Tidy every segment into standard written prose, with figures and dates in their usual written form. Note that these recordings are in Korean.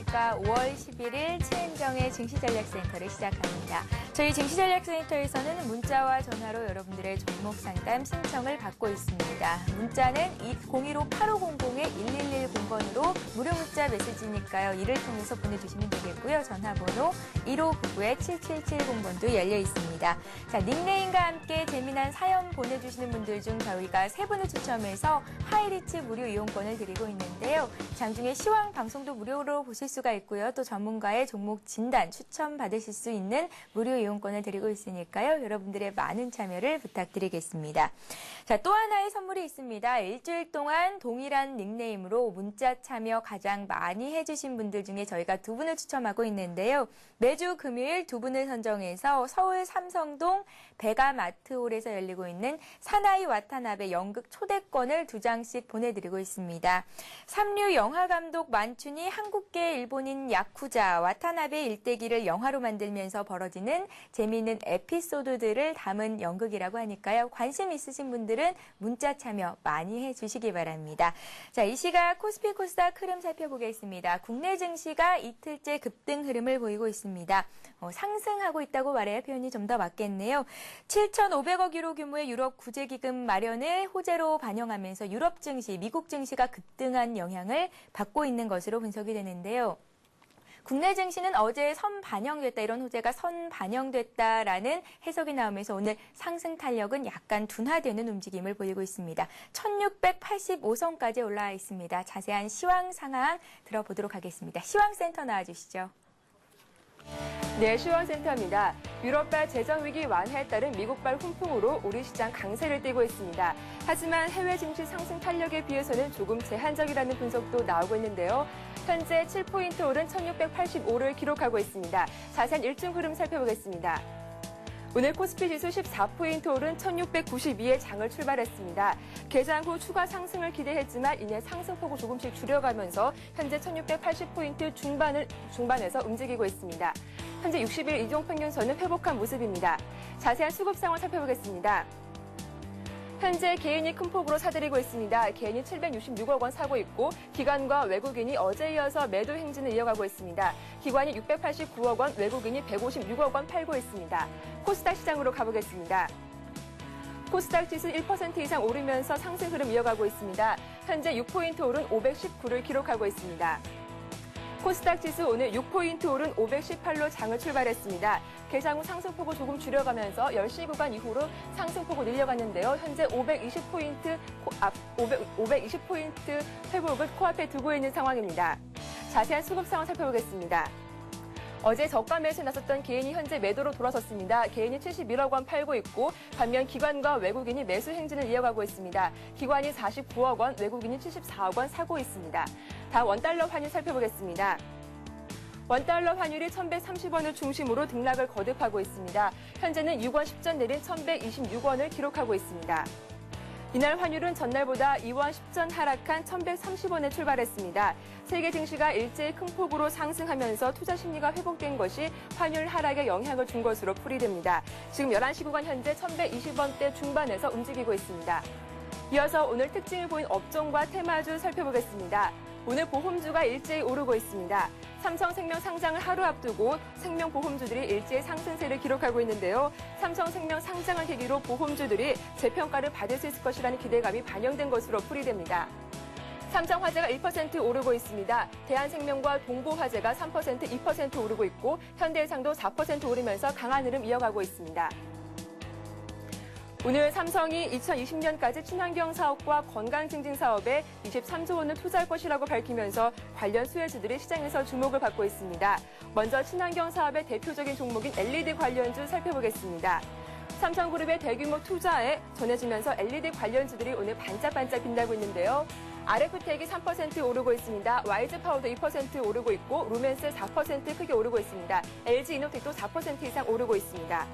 안녕하십니까. 5월 11일 최은정의 증시전략센터를 시작합니다. 저희 증시전략센터에서는 문자와 전화로 여러분들의 종목 상담 신청을 받고 있습니다. 문자는 015-8500-1110번으로 무료 문자 메시지니까요. 이를 통해서 보내주시면 되겠고요. 전화번호 1599-7770번도 열려 있습니다. 자, 닉네임과 함께 재미난 사연 보내주시는 분들 중 저희가 3분을 추첨해서 하이리치 무료 이용권을 드리고 있는데요. 장중에 시황 방송도 무료로 보실 수가 있고요. 또 전문가의 종목 진단 추천 받으실 수 있는 무료 이용권을 드리고 있으니까요. 여러분들의 많은 참여를 부탁드리겠습니다. 자, 또 하나의 선물이 있습니다. 일주일 동안 동일한 닉네임으로 문자 참여 가장 많이 해주신 분들 중에 저희가 2분을 추첨하고 있는데요. 매주 금요일 2분을 선정해서 서울 삼성동 베가마트홀에서 열리고 있는 사나이 와타나베 연극 초대권을 2장씩 보내드리고 있습니다. 삼류 영화감독 만춘이 한국계 일본인 야쿠자 와타나베 일대기를 영화로 만들면서 벌어지는 재미있는 에피소드들을 담은 연극이라고 하니까요. 관심 있으신 분들은 문자 참여 많이 해주시기 바랍니다. 자, 이 시각 코스피 코스닥 흐름 살펴보겠습니다. 국내 증시가 이틀째 급등 흐름을 보이고 있습니다. 상승하고 있다고 말해야 표현이 좀 더 맞겠네요. 7,500억 유로 규모의 유럽 구제기금 마련을 호재로 반영하면서 유럽 증시, 미국 증시가 급등한 영향을 받고 있는 것으로 분석이 되는데요. 국내 증시는 어제 선반영됐다, 이런 호재가 선반영됐다라는 해석이 나오면서 오늘 상승 탄력은 약간 둔화되는 움직임을 보이고 있습니다. 1685선까지 올라와 있습니다. 자세한 시황 상황 들어보도록 하겠습니다. 시황센터 나와주시죠. 네, 시황센터입니다. 유럽발 재정위기 완화에 따른 미국발 훈풍으로 우리 시장 강세를 띠고 있습니다. 하지만 해외 증시 상승 탄력에 비해서는 조금 제한적이라는 분석도 나오고 있는데요. 현재 7포인트 오른 1685를 기록하고 있습니다. 자세한 일중 흐름 살펴보겠습니다. 오늘 코스피 지수 14포인트 오른 1692에 장을 출발했습니다. 개장 후 추가 상승을 기대했지만 이내 상승폭을 조금씩 줄여가면서 현재 1680포인트 중반에서 움직이고 있습니다. 현재 60일 이동평균선은 회복한 모습입니다. 자세한 수급 상황 살펴보겠습니다. 현재 개인이 큰 폭으로 사들이고 있습니다. 개인이 766억 원 사고 있고 기관과 외국인이 어제 이어서 매도 행진을 이어가고 있습니다. 기관이 689억 원, 외국인이 156억 원 팔고 있습니다. 코스닥 시장으로 가보겠습니다. 코스닥 지수 1% 이상 오르면서 상승 흐름 이어가고 있습니다. 현재 6포인트 오른 519를 기록하고 있습니다. 코스닥 지수 오늘 6포인트 오른 518로 장을 출발했습니다. 개장 후 상승폭을 조금 줄여가면서 10시 구간 이후로 상승폭을 늘려갔는데요. 현재 520포인트 회복을 코앞에 두고 있는 상황입니다. 자세한 수급 상황 살펴보겠습니다. 어제 저가 매수에 나섰던 개인이 현재 매도로 돌아섰습니다. 개인이 71억 원 팔고 있고 반면 기관과 외국인이 매수 행진을 이어가고 있습니다. 기관이 49억 원, 외국인이 74억 원 사고 있습니다. 다음 원달러 환율 살펴보겠습니다. 원달러 환율이 1130원을 중심으로 등락을 거듭하고 있습니다. 현재는 6원 10전 내린 1126원을 기록하고 있습니다. 이날 환율은 전날보다 2원 10전 하락한 1130원에 출발했습니다. 세계 증시가 일제히 큰 폭으로 상승하면서 투자 심리가 회복된 것이 환율 하락에 영향을 준 것으로 풀이됩니다. 지금 11시 구간 현재 1120원대 중반에서 움직이고 있습니다. 이어서 오늘 특징을 보인 업종과 테마주 살펴보겠습니다. 오늘 보험주가 일제히 오르고 있습니다. 삼성생명 상장을 하루 앞두고 생명보험주들이 일제히 상승세를 기록하고 있는데요. 삼성생명 상장을 계기로 보험주들이 재평가를 받을 수 있을 것이라는 기대감이 반영된 것으로 풀이됩니다. 삼성화재가 1% 오르고 있습니다. 대한생명과 동보화재가 3%, 2% 오르고 있고 현대해상도 4% 오르면서 강한 흐름 이어가고 있습니다. 오늘 삼성이 2020년까지 친환경 사업과 건강 증진 사업에 23조 원을 투자할 것이라고 밝히면서 관련 수혜주들이 시장에서 주목을 받고 있습니다. 먼저 친환경 사업의 대표적인 종목인 LED 관련주 살펴보겠습니다. 삼성그룹의 대규모 투자에 전해지면서 LED 관련주들이 오늘 반짝반짝 빛나고 있는데요. RF텍이 3% 오르고 있습니다. YG파워도 2% 오르고 있고 루멘스 4% 크게 오르고 있습니다. LG이노텍도 4% 이상 오르고 있습니다.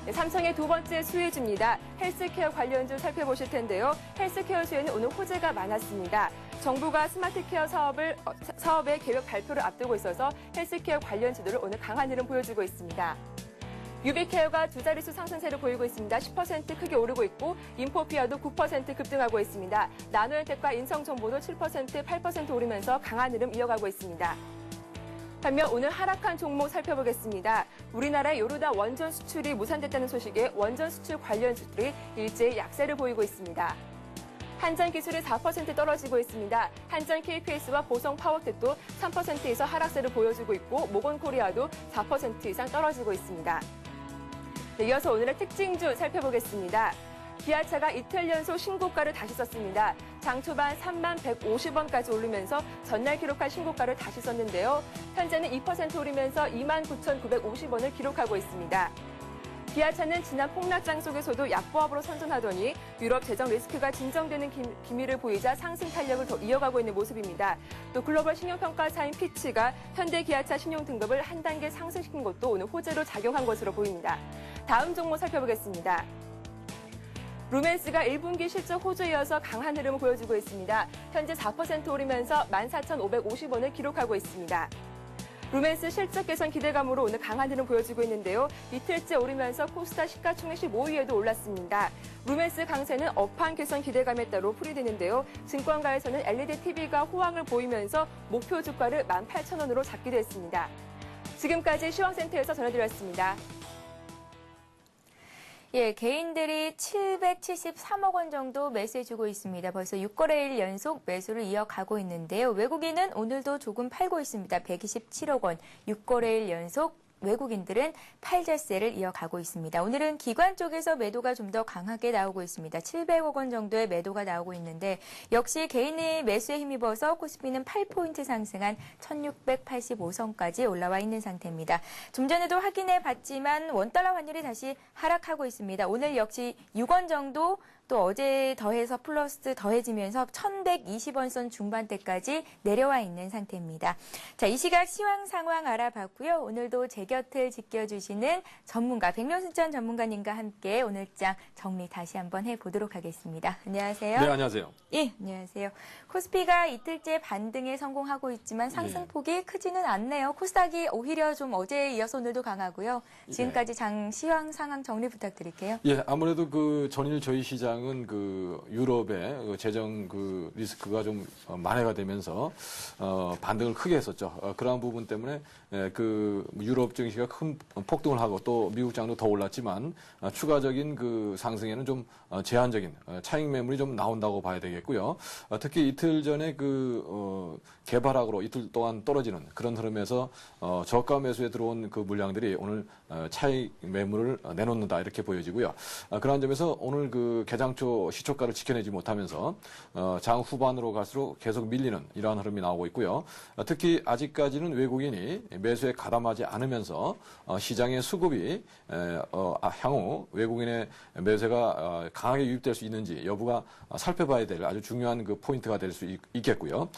네, 삼성의 두 번째 수혜주입니다. 헬스케어 관련주 살펴보실 텐데요. 헬스케어주에는 오늘 호재가 많았습니다. 정부가 스마트케어 사업의 계획 발표를 앞두고 있어서 헬스케어 관련주들을 오늘 강한 흐름 보여주고 있습니다. 유비케어가 두 자릿수 상승세를 보이고 있습니다. 10% 크게 오르고 있고 인포피아도 9% 급등하고 있습니다. 나노현택과 인성정보도 7%, 8% 오르면서 강한 흐름 이어가고 있습니다. 반면 오늘 하락한 종목 살펴보겠습니다. 우리나라의 요르단 원전 수출이 무산됐다는 소식에 원전 수출 관련주들이 일제히 약세를 보이고 있습니다. 한전기술이 4% 떨어지고 있습니다. 한전 KPS와 보성 파워텍도 3%에서 하락세를 보여주고 있고 모건코리아도 4% 이상 떨어지고 있습니다. 네, 이어서 오늘의 특징주 살펴보겠습니다. 기아차가 이틀 연속 신고가를 다시 썼습니다. 장 초반 3150원까지 오르면서 전날 기록한 신고가를 다시 썼는데요. 현재는 2% 오르면서 29,950원을 기록하고 있습니다. 기아차는 지난 폭락장 속에서도 약보합으로 선전하더니 유럽 재정 리스크가 진정되는 기미를 보이자 상승 탄력을 더 이어가고 있는 모습입니다. 또 글로벌 신용평가사인 피치가 현대 기아차 신용 등급을 한 단계 상승시킨 것도 오늘 호재로 작용한 것으로 보입니다. 다음 종목 살펴보겠습니다. 루멘스가 1분기 실적 호조에 이어서 강한 흐름을 보여주고 있습니다. 현재 4% 오르면서 14,550원을 기록하고 있습니다. 루멘스 실적 개선 기대감으로 오늘 강한 흐름 보여주고 있는데요. 이틀째 오르면서 코스닥 시가총액 15위에도 올랐습니다. 루멘스 강세는 업황 개선 기대감에 따라 풀이되는데요. 증권가에서는 LED TV가 호황을 보이면서 목표 주가를 18,000원으로 잡기도 했습니다. 지금까지 시황센터에서 전해드렸습니다. 예, 개인들이 773억 원 정도 매수해주고 있습니다. 벌써 6거래일 연속 매수를 이어가고 있는데요. 외국인은 오늘도 조금 팔고 있습니다. 127억 원, 6거래일 연속 외국인들은 팔절세를 이어가고 있습니다. 오늘은 기관 쪽에서 매도가 좀 더 강하게 나오고 있습니다. 700억 원 정도의 매도가 나오고 있는데 역시 개인의 매수에 힘입어서 코스피는 8포인트 상승한 1685선까지 올라와 있는 상태입니다. 좀 전에도 확인해 봤지만 원달러 환율이 다시 하락하고 있습니다. 오늘 역시 6원 정도 또 어제 더해서 플러스 더해지면서 1120원 선 중반대까지 내려와 있는 상태입니다. 자, 이 시각 시황 상황 알아봤고요. 오늘도 제 곁을 지켜주시는 전문가 백명순천 전문가님과 함께 오늘장 정리 다시 한번 해보도록 하겠습니다. 안녕하세요. 네, 안녕하세요. 예, 안녕하세요. 코스피가 이틀째 반등에 성공하고 있지만 상승폭이 크지는 않네요. 코스닥이 오히려 좀 어제에 이어서 오늘도 강하고요. 지금까지 장 시황 상황 정리 부탁드릴게요. 예, 아무래도 그 전일 저희 시장은 그 유럽의 그 재정 그 리스크가 좀 만회가 되면서 반등을 크게 했었죠. 그러한 부분 때문에 그 유럽 증시가 큰 폭등을 하고 또 미국 장도 더 올랐지만 추가적인 그 상승에는 좀 제한적인 차익 매물이 좀 나온다고 봐야 되겠고요. 특히 이틀 전에 그 개발학으로 이틀 동안 떨어지는 그런 흐름에서 저가 매수에 들어온 그 물량들이 오늘 차익 매물을 내놓는다 이렇게 보여지고요. 그러한 점에서 오늘 그 개장초 시초가를 지켜내지 못하면서 장 후반으로 갈수록 계속 밀리는 이러한 흐름이 나오고 있고요. 특히 아직까지는 외국인이 매수에 가담하지 않으면서 시장의 수급이 향후 외국인의 매수가 강하게 유입될 수 있는지 여부가 살펴봐야 될 아주 중요한 그 포인트가 될 수 있겠고요.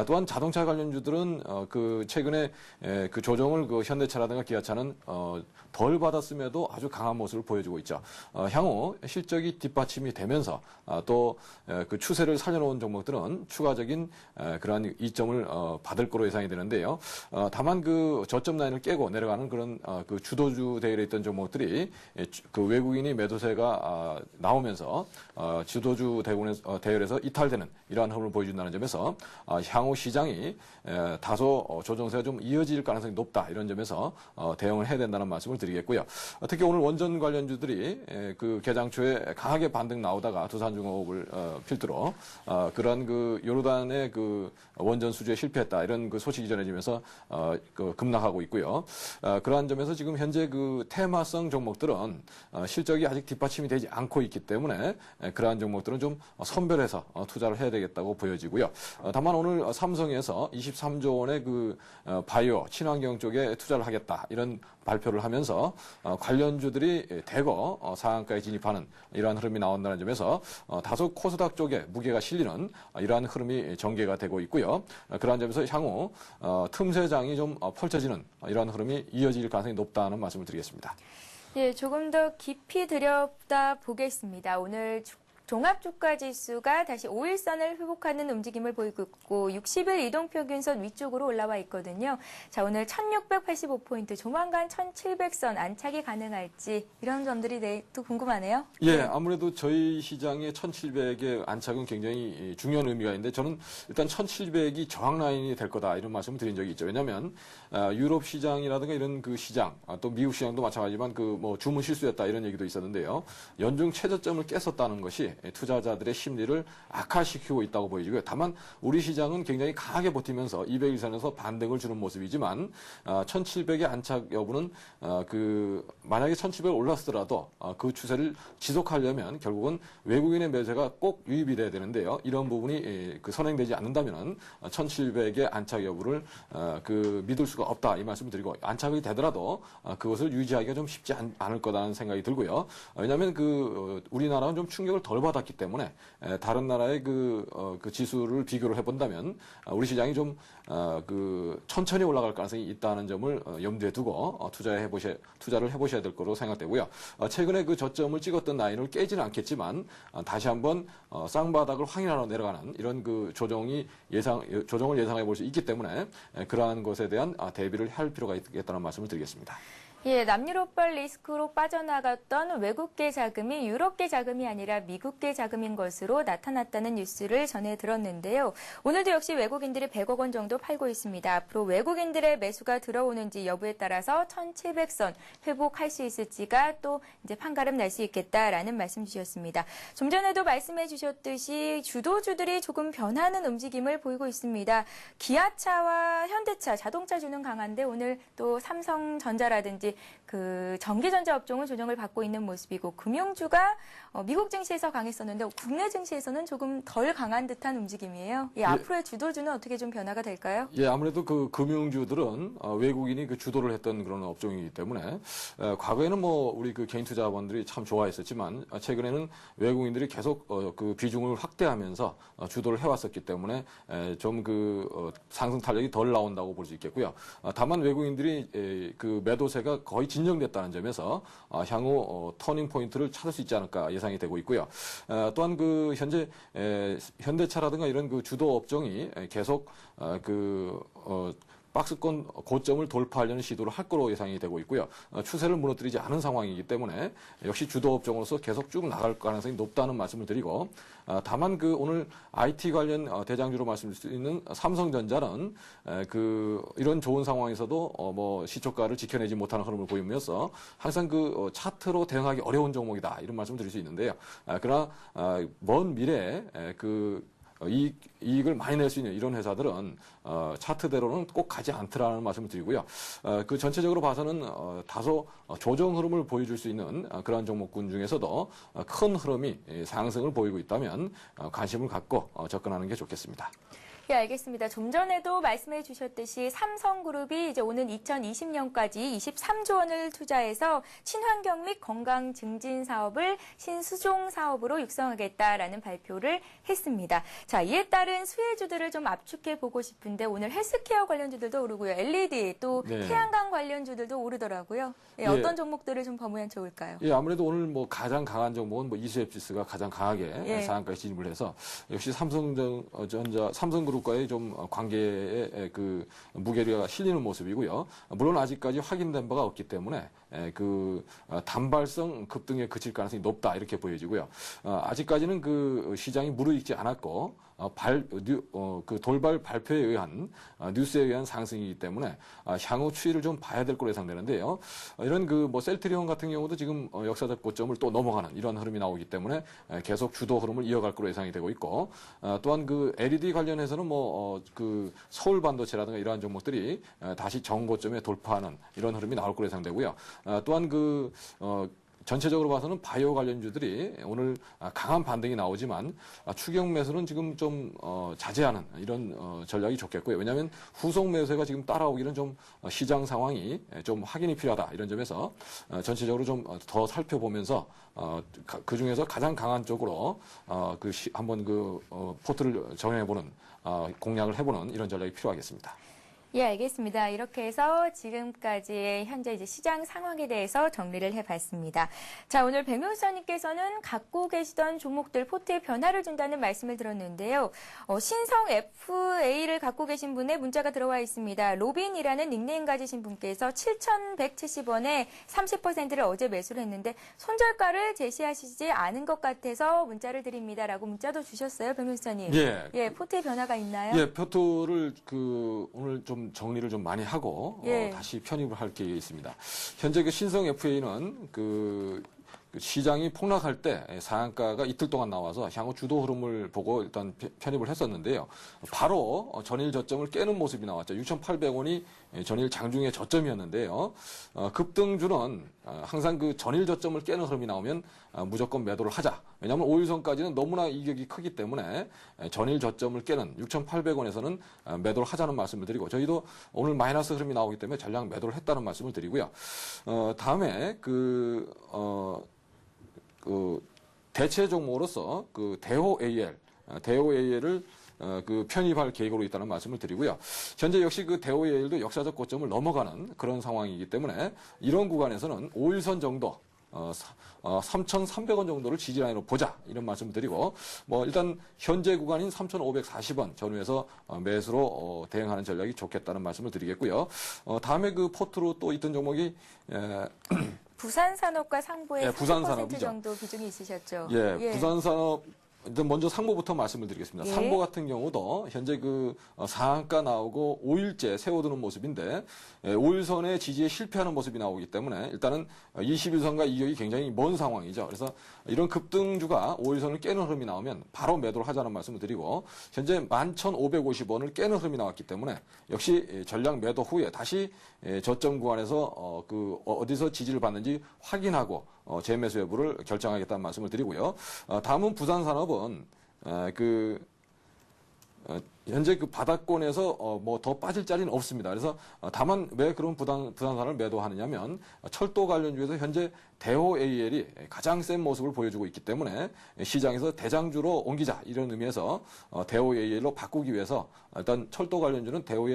또한 자동차 관련주들은 그 최근에 그 조정을 그 현대차라든가 기아차는 덜 받았음에도 아주 강한 모습을 보여주고 있죠. 향후 실적이 뒷받침이 되면서 또 그 추세를 살려놓은 종목들은 추가적인 그러한 이점을 받을 거로 예상이 되는데요. 다만 그 저점 라인을 깨고 내려가는 그런 그 주도주 대열에 있던 종목들이 그 외국인이 매도세가 나오면서 주도주 대열에서 이탈되는 이러한 흐름을 보여준다는 점에서 향후 시장이 다소 조정세가 좀 이어질 가능성이 높다 이런 점에서 대응을 해야 된다는 말씀을 드리겠고요. 특히 오늘 원전 관련주들이 그 개장 초에 강하게 반등 나오다가 두산중공업을 필두로 그런 그 요르단의 그 원전 수주에 실패했다 이런 그 소식이 전해지면서 그 급락하고 있고요. 그러한 점에서 지금 현재 그 테마성 종목들은 실적이 아직 뒷받침이 되지 않고 있기 때문에 그러한 종목들은 좀 선별해서 투자를 해야 되겠다고 보여지고요. 다만 오늘 삼성에서 23조 원의 그 바이오 친환경 쪽에 투자를 하겠다 이런 발표를 하면서 관련주들이 대거 상한가에 진입하는 이러한 흐름이 나온다는 점에서 다소 코스닥 쪽에 무게가 실리는 이러한 흐름이 전개가 되고 있고요. 그러한 점에서 향후 틈새장이 좀 펼쳐지는 이러한 흐름이 이어질 가능성이 높다는 말씀을 드리겠습니다. 예, 조금 더 깊이 들여다 보겠습니다. 오늘 종합주가 지수가 다시 5일선을 회복하는 움직임을 보이고 있고 60일 이동평균선 위쪽으로 올라와 있거든요. 자, 오늘 1685포인트, 조만간 1700선 안착이 가능할지 이런 점들이 또 궁금하네요. 예, 아무래도 저희 시장의 1700의 안착은 굉장히 중요한 의미가 있는데 저는 일단 1700이 저항 라인이 될 거다 이런 말씀을 드린 적이 있죠. 왜냐하면 유럽 시장이라든가 이런 그 시장, 또 미국 시장도 마찬가지지만 그 뭐 주문 실수였다 이런 얘기도 있었는데요. 연중 최저점을 깼었다는 것이 투자자들의 심리를 악화시키고 있다고 보이고요. 다만 우리 시장은 굉장히 강하게 버티면서 200일선에서 반등을 주는 모습이지만 1700의 안착 여부는 만약에 1700을 올랐더라도 그 추세를 지속하려면 결국은 외국인의 매수가 꼭 유입이 돼야 되는데요. 이런 부분이 선행되지 않는다면 1700의 안착 여부를 믿을 수가 없다 이 말씀을 드리고 안착이 되더라도 그것을 유지하기가 좀 쉽지 않을 거라는 생각이 들고요. 왜냐하면 우리나라는 좀 충격을 덜 받았기 때문에 다른 나라의 그 지수를 비교를 해본다면 우리 시장이 좀 천천히 올라갈 가능성이 있다는 점을 염두에 두고 투자를 해보셔야 될 거로 생각되고요. 최근에 그 저점을 찍었던 라인을 깨지는 않겠지만 다시 한번 쌍바닥을 확인하러 내려가는 이런 그 조정을 예상해 볼 수 있기 때문에 그러한 것에 대한 대비를 할 필요가 있겠다는 말씀을 드리겠습니다. 예, 남유럽발 리스크로 빠져나갔던 외국계 자금이 유럽계 자금이 아니라 미국계 자금인 것으로 나타났다는 뉴스를 전해 들었는데요. 오늘도 역시 외국인들이 100억 원 정도 팔고 있습니다. 앞으로 외국인들의 매수가 들어오는지 여부에 따라서 1700선 회복할 수 있을지가 또 이제 판가름 날 수 있겠다라는 말씀 주셨습니다. 좀 전에도 말씀해 주셨듯이 주도주들이 조금 변하는 움직임을 보이고 있습니다. 기아차와 현대차, 자동차주는 강한데 오늘 또 삼성전자라든지 그 전기전자 업종은 조정을 받고 있는 모습이고 금융주가 미국 증시에서 강했었는데 국내 증시에서는 조금 덜 강한 듯한 움직임이에요. 예, 앞으로의 주도주는 어떻게 좀 변화가 될까요? 예, 아무래도 그 금융주들은 외국인이 그 주도를 했던 그런 업종이기 때문에 과거에는 뭐 우리 그 개인 투자자분들이 참 좋아했었지만 최근에는 외국인들이 계속 그 비중을 확대하면서 주도를 해왔었기 때문에 좀 상승 탄력이 덜 나온다고 볼 수 있겠고요. 다만 외국인들이 그 매도세가 거의 진정됐다는 점에서 향후 터닝 포인트를 찾을 수 있지 않을까 예상이 되고 있고요. 또한 현재 현대차라든가 이런 그 주도 업종이 계속 박스권 고점을 돌파하려는 시도를 할 거로 예상이 되고 있고요. 추세를 무너뜨리지 않은 상황이기 때문에 역시 주도 업종으로서 계속 쭉 나갈 가능성이 높다는 말씀을 드리고 다만 오늘 IT 관련 대장주로 말씀드릴 수 있는 삼성전자는 이런 좋은 상황에서도 시초가를 지켜내지 못하는 흐름을 보이면서 항상 차트로 대응하기 어려운 종목이다 이런 말씀을 드릴 수 있는데요. 그러나 먼 미래에 이익을 많이 낼 수 있는 이런 회사들은 차트대로는 꼭 가지 않더라는 말씀을 드리고요. 전체적으로 봐서는 다소 조정 흐름을 보여줄 수 있는 그러한 종목군 중에서도 큰 흐름이 상승을 보이고 있다면 관심을 갖고 접근하는 게 좋겠습니다. 예, 알겠습니다. 좀 전에도 말씀해 주셨듯이 삼성그룹이 이제 오는 2020년까지 23조 원을 투자해서 친환경 및 건강 증진 사업을 신수종 사업으로 육성하겠다라는 발표를 했습니다. 자, 이에 따른 수혜주들을 좀 압축해 보고 싶은데 오늘 헬스케어 관련주들도 오르고요. LED 또 네. 태양광 관련주들도 오르더라고요. 예, 어떤 종목들을 좀 보면 좋을까요? 예, 아무래도 오늘 가장 강한 종목은 이수앱 지수가 가장 강하게 상한가에 진입을 해서 역시 삼성그룹과의 좀 관계에 무게가 실리는 모습이고요. 물론 아직까지 확인된 바가 없기 때문에 단발성 급등에 그칠 가능성이 높다 이렇게 보여지고요. 아직까지는 시장이 무르익지 않았고 돌발 발표에 의한 뉴스에 의한 상승이기 때문에 향후 추이를 좀 봐야 될 거로 예상되는데요. 이런 셀트리온 같은 경우도 지금 역사적 고점을 또 넘어가는 이런 흐름이 나오기 때문에 계속 주도 흐름을 이어갈 거로 예상이 되고 있고 또한 LED 관련해서는 서울 반도체라든가 이러한 종목들이 다시 정고점에 돌파하는 이런 흐름이 나올 거로 예상되고요. 또한 전체적으로 봐서는 바이오 관련주들이 오늘 강한 반등이 나오지만 추경 매수는 지금 좀 자제하는 이런 전략이 좋겠고요. 왜냐하면 후속 매수가 지금 따라오기는 좀 시장 상황이 좀 확인이 필요하다 이런 점에서 전체적으로 좀 더 살펴보면서 그 중에서 가장 강한 쪽으로 한번 포트를 정해보는 공략을 해보는 이런 전략이 필요하겠습니다. 예, 알겠습니다. 이렇게 해서 지금까지의 현재 이제 시장 상황에 대해서 정리를 해봤습니다. 자, 오늘 백명수사님께서는 갖고 계시던 종목들 포트에 변화를 준다는 말씀을 들었는데요. 신성 FA를 갖고 계신 분의 문자가 들어와 있습니다. 로빈이라는 닉네임 가지신 분께서 7,170원에 30%를 어제 매수를 했는데 손절가를 제시하시지 않은 것 같아서 문자를 드립니다라고 문자도 주셨어요, 백명수사님. 예. 포트에 변화가 있나요? 예, 표토를 오늘 좀 정리를 좀 많이 하고 예. 다시 편입을 할 계획이 있습니다. 현재 그 신성 FA는 시장이 폭락할 때 상한가가 이틀 동안 나와서 향후 주도 흐름을 보고 일단 편입을 했었는데요. 바로 전일 저점을 깨는 모습이 나왔죠. 6,800원이 전일 장중의 저점이었는데요. 급등주는 항상 그 전일 저점을 깨는 흐름이 나오면 무조건 매도를 하자. 왜냐하면 5일선까지는 너무나 이격이 크기 때문에 전일 저점을 깨는 6,800원에서는 매도를 하자는 말씀을 드리고, 저희도 오늘 마이너스 흐름이 나오기 때문에 전량 매도를 했다는 말씀을 드리고요. 다음에 대체 종목으로서 대호 AL을 편입할 계획으로 있다는 말씀을 드리고요. 현재 역시 대호 AL도 역사적 고점을 넘어가는 그런 상황이기 때문에 이런 구간에서는 5일선 정도 3,300원 정도를 지지라인으로 보자, 이런 말씀을 드리고, 일단 현재 구간인 3,540원 전후에서 매수로 대응하는 전략이 좋겠다는 말씀을 드리겠고요. 다음에 포트로 또 있던 종목이 부산산업과 상보의 30% 부산산업이죠. 정도 비중이 있으셨죠. 예. 부산산업, 일단 먼저 상보부터 말씀을 드리겠습니다. 예. 상보 같은 경우도 현재 상한가 나오고 5일째 세워두는 모습인데, 5일선의 지지에 실패하는 모습이 나오기 때문에 일단은 21선과 이격이 굉장히 먼 상황이죠. 그래서 이런 급등주가 5일선을 깨는 흐름이 나오면 바로 매도를 하자는 말씀을 드리고, 현재 11,550원을 깨는 흐름이 나왔기 때문에 역시 전량 매도 후에 다시 저점 구간에서 어디서 지지를 받는지 확인하고 재매수 여부를 결정하겠다는 말씀을 드리고요. 다음은 부산산업은 현재 바닥권에서 더 빠질 자리는 없습니다. 그래서 다만 왜 그런 부산산업을 매도하느냐면, 철도 관련주에서 현재 대호 AL이 가장 센 모습을 보여주고 있기 때문에 시장에서 대장주로 옮기자, 이런 의미에서 대호 AL로 바꾸기 위해서 일단 철도 관련주는 대호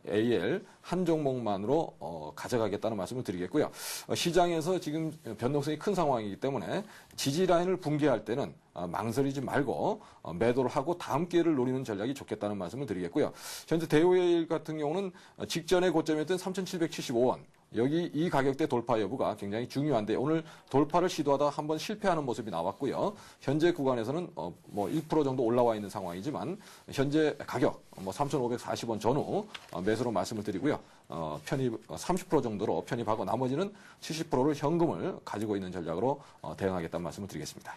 AL 한 종목만으로 가져가겠다는 말씀을 드리겠고요. 시장에서 지금 변동성이 큰 상황이기 때문에 지지 라인을 붕괴할 때는 망설이지 말고 매도를 하고 다음 기회를 노리는 전략이 좋겠다는 말씀을 드리겠고요. 현재 대호 AL 같은 경우는 직전의 고점이었던 3,775원, 이 가격대 돌파 여부가 굉장히 중요한데, 오늘 돌파를 시도하다 한번 실패하는 모습이 나왔고요. 현재 구간에서는 1% 정도 올라와 있는 상황이지만 현재 가격 3,540원 전후 매수로 말씀을 드리고요. 편입 30% 정도로 편입하고 나머지는 70%를 현금을 가지고 있는 전략으로 대응하겠다는 말씀을 드리겠습니다.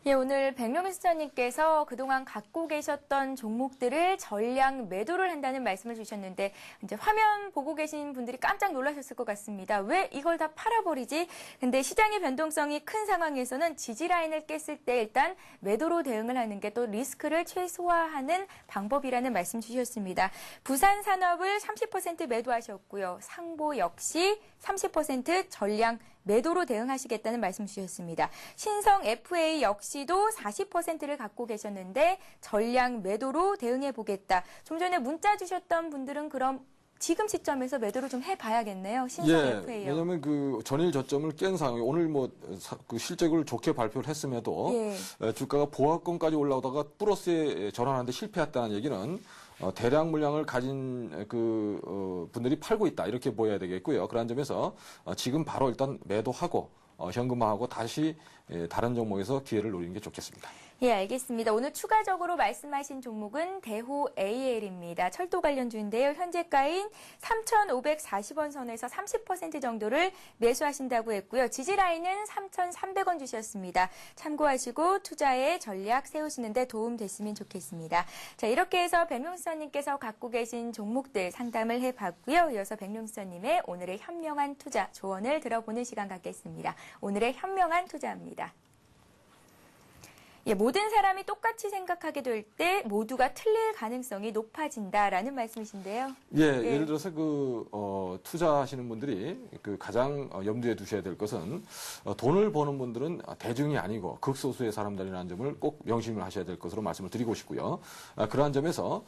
예, 오늘 백명희 수사님께서 그동안 갖고 계셨던 종목들을 전량 매도를 한다는 말씀을 주셨는데, 이제 화면 보고 계신 분들이 깜짝 놀라셨을 것 같습니다. 왜 이걸 다 팔아버리지? 근데 시장의 변동성이 큰 상황에서는 지지 라인을 깼을 때 일단 매도로 대응을 하는 게 또 리스크를 최소화하는 방법이라는 말씀 주셨습니다. 부산산업을 30% 매도하셨고요. 상보 역시 30% 전량 매도로 대응하시겠다는 말씀 주셨습니다. 신성 FA 역시도 40%를 갖고 계셨는데 전량 매도로 대응해 보겠다. 좀 전에 문자 주셨던 분들은 그럼 지금 시점에서 매도를 좀 해봐야겠네요. 신성 FA요. 왜냐하면 전일 저점을 깬 상황이 오늘 실적을 좋게 발표를 했음에도 주가가 보합권까지 올라오다가 플러스에 전환하는데 실패했다는 얘기는 대량 물량을 가진 분들이 팔고 있다, 이렇게 보여야 되겠고요. 그런 점에서 지금 바로 일단 매도하고 현금화하고 다시 다른 종목에서 기회를 노리는 게 좋겠습니다. 예, 알겠습니다. 오늘 추가적으로 말씀하신 종목은 대호 AL입니다. 철도 관련주인데요. 현재가인 3,540원 선에서 30% 정도를 매수하신다고 했고요. 지지라인은 3,300원 주셨습니다. 참고하시고 투자의 전략 세우시는데 도움 됐으면 좋겠습니다. 자, 이렇게 해서 백명수사님께서 갖고 계신 종목들 상담을 해봤고요. 이어서 백명수사님의 오늘의 현명한 투자 조언을 들어보는 시간 갖겠습니다. 오늘의 현명한 투자입니다. 예, 모든 사람이 똑같이 생각하게 될 때 모두가 틀릴 가능성이 높아진다라는 말씀이신데요. 예, 예를 들어서 투자하시는 분들이 가장 염두에 두셔야 될 것은 돈을 버는 분들은 대중이 아니고 극소수의 사람들이라는 점을 꼭 명심을 하셔야 될 것으로 말씀을 드리고 싶고요. 그러한 점에서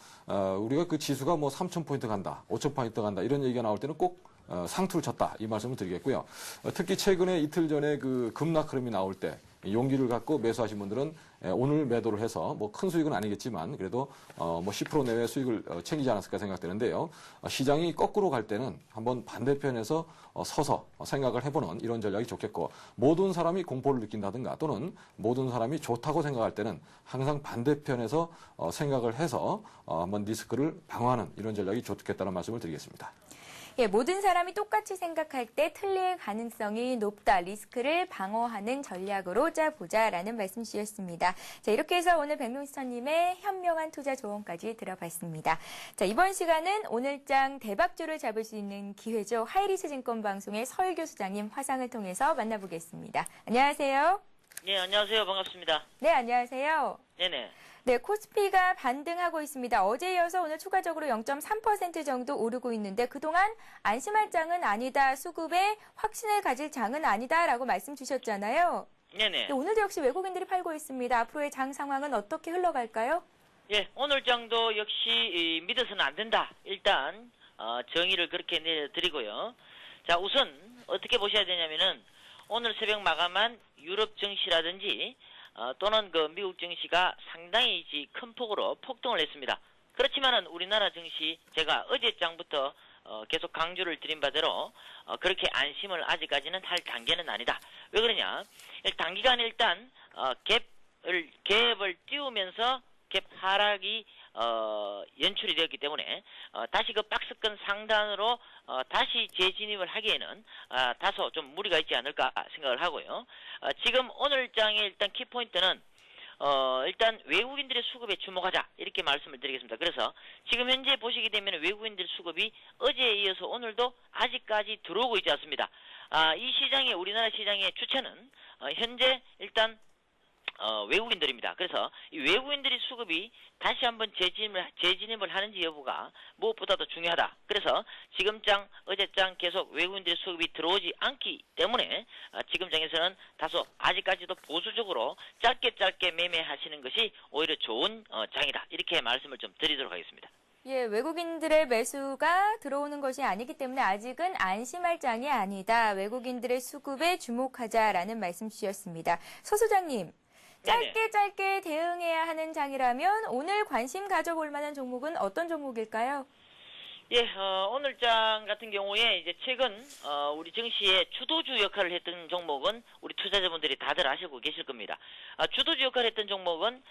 우리가 그 지수가 뭐 3,000포인트 간다, 5,000포인트 간다 이런 얘기가 나올 때는 꼭 상투를 쳤다 이 말씀을 드리겠고요. 특히 최근에 이틀 전에 그 급락 흐름이 나올 때 용기를 갖고 매수하신 분들은 오늘 매도를 해서 뭐 큰 수익은 아니겠지만 그래도 뭐 10% 내외 수익을 챙기지 않았을까 생각되는데요. 시장이 거꾸로 갈 때는 한번 반대편에서 서서 생각을 해보는 이런 전략이 좋겠고 모든 사람이 공포를 느낀다든가 또는 모든 사람이 좋다고 생각할 때는 항상 반대편에서 생각을 해서 한번 리스크를 방어하는 이런 전략이 좋겠다는 말씀을 드리겠습니다. 예, 모든 사람이 똑같이 생각할 때 틀릴 가능성이 높다. 리스크를 방어하는 전략으로 짜보자라는 말씀 주셨습니다. 자, 이렇게 해서 오늘 백룡스터님의 현명한 투자 조언까지 들어봤습니다. 자, 이번 시간은 오늘장 대박주를 잡을 수 있는 기회죠. 하이리스 증권방송의 서일교 수장님 화상을 통해서 만나보겠습니다. 안녕하세요. 네, 안녕하세요. 반갑습니다. 네, 안녕하세요. 네네. 네, 코스피가 반등하고 있습니다. 어제 이어서 오늘 추가적으로 0.3% 정도 오르고 있는데 그동안 안심할 장은 아니다, 수급에 확신을 가질 장은 아니다라고 말씀 주셨잖아요. 네네. 네, 오늘도 역시 외국인들이 팔고 있습니다. 앞으로의 장 상황은 어떻게 흘러갈까요? 예, 오늘 장도 역시 믿어서는 안 된다. 일단 정의를 그렇게 내려드리고요. 자, 우선 어떻게 보셔야 되냐면은 오늘 새벽 마감한 유럽 증시라든지 또는 그 미국 증시가 상당히 큰 폭으로 폭등을 했습니다. 그렇지만은 우리나라 증시 제가 어제장부터 계속 강조를 드린 바대로 그렇게 안심을 아직까지는 할 단계는 아니다. 왜 그러냐? 단기간 일단 갭을 띄우면서 갭 하락이 연출이 되었기 때문에 다시 그 박스권 상단으로 다시 재진입을 하기에는 다소 좀 무리가 있지 않을까 생각을 하고요. 지금 오늘 장의 일단 키포인트는 일단 외국인들의 수급에 주목하자 이렇게 말씀을 드리겠습니다. 그래서 지금 현재 보시게 되면 외국인들 수급이 어제에 이어서 오늘도 아직까지 들어오고 있지 않습니다. 이 시장의 우리나라 시장의 주체는 현재 일단 외국인들입니다. 그래서 이 외국인들의 수급이 다시 한번 재진입을 하는지 여부가 무엇보다도 중요하다. 그래서 지금 장, 어제 장 계속 외국인들의 수급이 들어오지 않기 때문에 지금 장에서는 다소 아직까지도 보수적으로 짧게 매매하시는 것이 오히려 좋은 장이다. 이렇게 말씀을 좀 드리도록 하겠습니다. 예, 외국인들의 매수가 들어오는 것이 아니기 때문에 아직은 안심할 장이 아니다. 외국인들의 수급에 주목하자라는 말씀 주셨습니다. 서 소장님. 짧게 대응해야 하는 장이라면 오늘 관심 가져볼 만한 종목은 어떤 종목일까요? 예, 오늘 장 같은 경우에 이제 최근 우리 증시의 주도주 역할을 했던 종목은 우리 투자자분들이 다들 아시고 계실 겁니다. 주도주 역할을 했던 종목은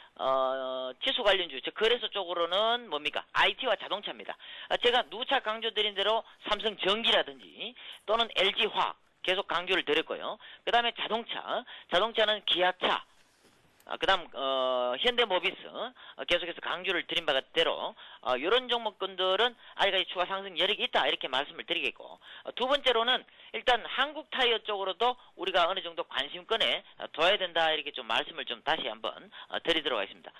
지수 관련주, 즉 거래소 쪽으로는 뭡니까? IT와 자동차입니다. 제가 누차 강조드린 대로 삼성전기라든지 또는 LG화학 계속 강조를 드렸고요. 그 다음에 자동차는 기아차, 그다음 현대모비스 계속해서 강조를 드린 바가 대로 이런 종목군들은 아직까지 추가 상승 여력이 있다 이렇게 말씀을 드리겠고, 두 번째로는 일단 한국타이어 쪽으로도 우리가 어느 정도 관심권에 둬야 된다 이렇게 좀 말씀을 좀 다시 한번 드리도록 하겠습니다.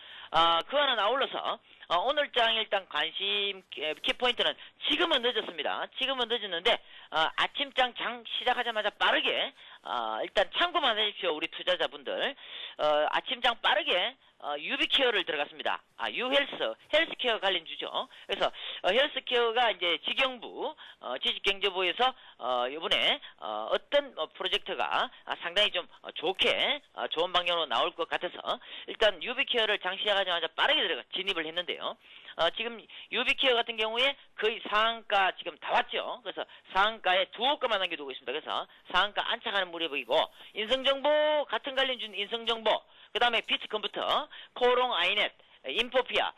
그와는 아울러서 오늘 장 일단 관심 키포인트는 지금은 늦었습니다. 지금은 늦었는데 아침장 장 시작하자마자 빠르게 일단 참고만 해주십시오. 우리 투자자분들 아침장 빠르게 유비케어를 들어갔습니다. 헬스케어 관련 주죠. 그래서 헬스케어가 이제 직영부 지식경제부에서 이번에 어떤 프로젝트가 상당히 좀 좋은 방향으로 나올 것 같아서 일단 유비케어를 장 시작하자마자 빠르게 진입을 했는데요. 지금 유비케어 같은 경우에 거의 상한가 지금 다 왔죠. 그래서 상한가에 두어 건만 남겨두고 있습니다. 그래서 상한가 안착하는 무렵이고, 인성정보 같은 관련준 인성정보, 그 다음에 비트컴퓨터, 코롱 아이넷, 인포피아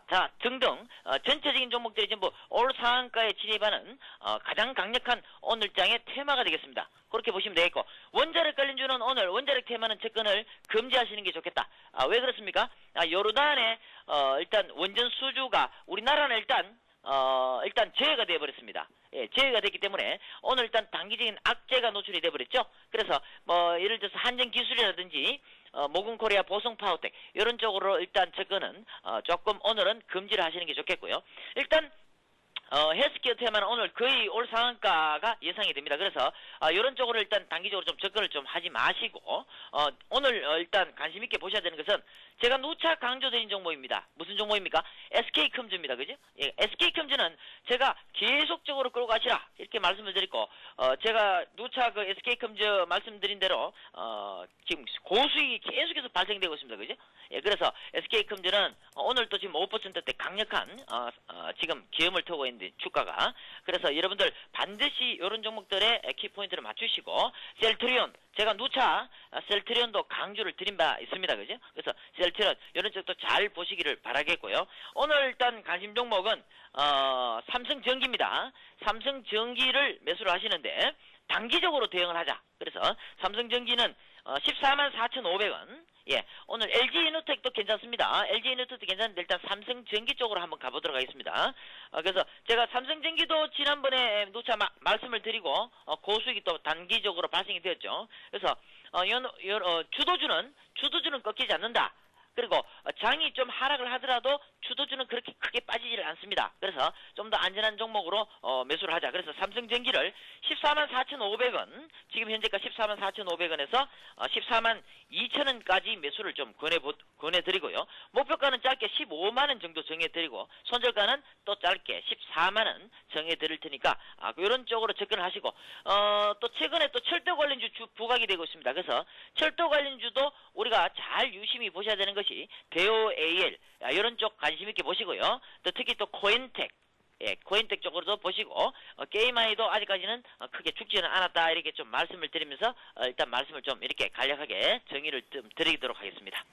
다 등등 전체적인 종목들이 전부 올 상한가에 진입하는 가장 강력한 오늘장의 테마가 되겠습니다. 그렇게 보시면 되겠고, 원자력 관련주는 오늘 원자력 테마는 접근을 금지하시는 게 좋겠다. 왜 그렇습니까? 요르단의 일단 원전 수주가 우리나라는 일단 일단 제외가 되어버렸습니다. 예, 제외가 됐기 때문에 오늘 일단 단기적인 악재가 노출이 돼버렸죠. 그래서 뭐 예를 들어서 한전기술이라든지 모근코리아, 보성파워텍 이런 쪽으로 일단 접근은 조금 오늘은 금지를 하시는 게 좋겠고요. 일단 헬스케어 테마는 오늘 거의 올 상한가가 예상이 됩니다. 그래서 이런 쪽으로 일단 단기적으로 좀 접근을 좀 하지 마시고 오늘 일단 관심 있게 보셔야 되는 것은 제가 누차 강조드린 종목입니다. 무슨 종목입니까? SK컴즈입니다. 그죠? 예, SK컴즈는 제가 계속적으로 끌고 가시라 이렇게 말씀을 드리고 제가 누차 그 SK컴즈 말씀드린 대로 지금 고수익이 계속해서 발생되고 있습니다. 그죠? 예, 그래서 SK컴즈는 오늘 또 지금 5%대 강력한 지금 기염을 타고 있는데 주가가 그래서 여러분들 반드시 이런 종목들의 키포인트를 맞추시고 셀트리온 제가 누차 셀트리온도 강조를 드린 바 있습니다. 그죠? 그래서 셀트리온 이런 쪽도 잘 보시기를 바라겠고요. 오늘 일단 관심 종목은 삼성전기입니다. 삼성전기를 매수를 하시는데 단기적으로 대응을 하자. 그래서 삼성전기는 144,500원. 예, 오늘 LG이노텍도 괜찮습니다. LG이노텍도 괜찮은데 일단 삼성전기 쪽으로 한번 가보도록 하겠습니다. 그래서 제가 삼성전기도 지난번에 누차 말씀을 드리고 고수익이 또 단기적으로 발생이 되었죠. 그래서 주도주는 꺾이지 않는다. 그리고 장이 좀 하락을 하더라도 주도주는 그렇게 크게 빠지지를 않습니다. 그래서 좀 더 안전한 종목으로 매수를 하자. 그래서 삼성전기를 144,500원 지금 현재가 144,500원에서 142,000원까지 매수를 좀 권해드리고요. 목표가는 짧게 15만원 정도 정해드리고 손절가는 또 짧게 14만원 정해드릴 테니까 이런 쪽으로 접근을 하시고 또 최근에 또 철도 관련주 부각이 되고 있습니다. 그래서 철도 관련주도 우리가 잘 유심히 보셔야 되는 것이 대오 AL 이런 쪽 관심 있게 보시고요. 또 특히 또 코인텍 코인텍 쪽으로도 보시고 게임아이도 아직까지는 크게 죽지는 않았다 이렇게 좀 말씀을 드리면서 일단 말씀을 좀 이렇게 간략하게 정의를 좀 드리도록 하겠습니다.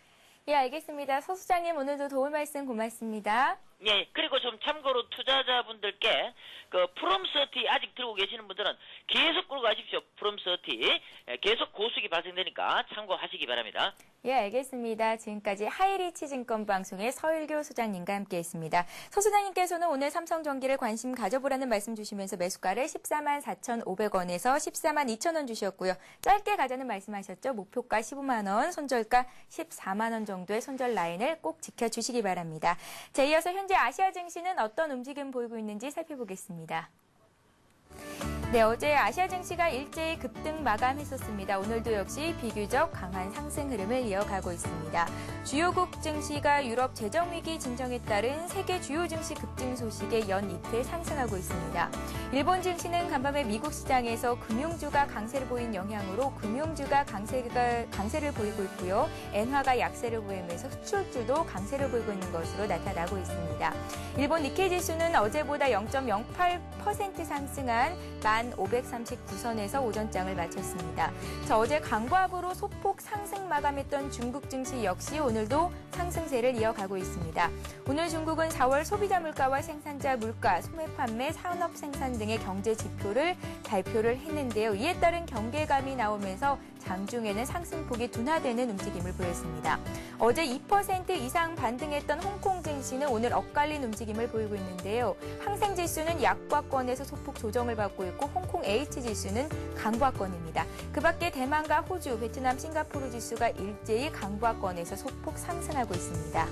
예, 알겠습니다. 서 수장님 오늘도 도움 말씀 고맙습니다. 예, 그리고 좀 참고로 투자자분들께 그 프롬30 아직 들고 계시는 분들은 계속 끌고 가십시오. 프롬30 계속 고수익이 발생되니까 참고하시기 바랍니다. 예, 알겠습니다. 지금까지 하이리치 증권방송의 서일교 소장님과 함께했습니다. 서 소장님께서는 오늘 삼성전기를 관심 가져보라는 말씀 주시면서 매수가를 144,500원에서 142,000원 주셨고요. 짧게 가자는 말씀하셨죠. 목표가 15만 원, 손절가 14만 원 정도의 손절 라인을 꼭 지켜주시기 바랍니다. 자, 이어서 현재 아시아 증시는 어떤 움직임 보이고 있는지 살펴보겠습니다. 네, 어제 아시아 증시가 일제히 급등 마감했었습니다. 오늘도 역시 비교적 강한 상승 흐름을 이어가고 있습니다. 주요국 증시가 유럽 재정위기 진정에 따른 세계 주요 증시 급등 소식에 연 이틀 상승하고 있습니다. 일본 증시는 간밤에 미국 시장에서 금융주가 강세를 보인 영향으로 금융주가 강세를 보이고 있고요. 엔화가 약세를 보이면서 수출주도 강세를 보이고 있는 것으로 나타나고 있습니다. 일본 니케이 지수는 어제보다 0.08% 상승한 1,539선에서 오전장을 마쳤습니다. 자, 어제 강보합으로 소폭 상승 마감했던 중국 증시 역시 오늘도 상승세를 이어가고 있습니다. 오늘 중국은 4월 소비자 물가와 생산자 물가, 소매 판매, 산업 생산 등의 경제 지표를 발표를 했는데요. 이에 따른 경계감이 나오면서 장중에는 상승폭이 둔화되는 움직임을 보였습니다. 어제 2% 이상 반등했던 홍콩 증시는 오늘 엇갈린 움직임을 보이고 있는데요. 항생 지수는 약과권에서 소폭 조정을 받고 있고 홍콩 H지수는 강보합권입니다. 그 밖에 대만과 호주, 베트남, 싱가포르 지수가 일제히 강보합권에서 소폭 상승하고 있습니다.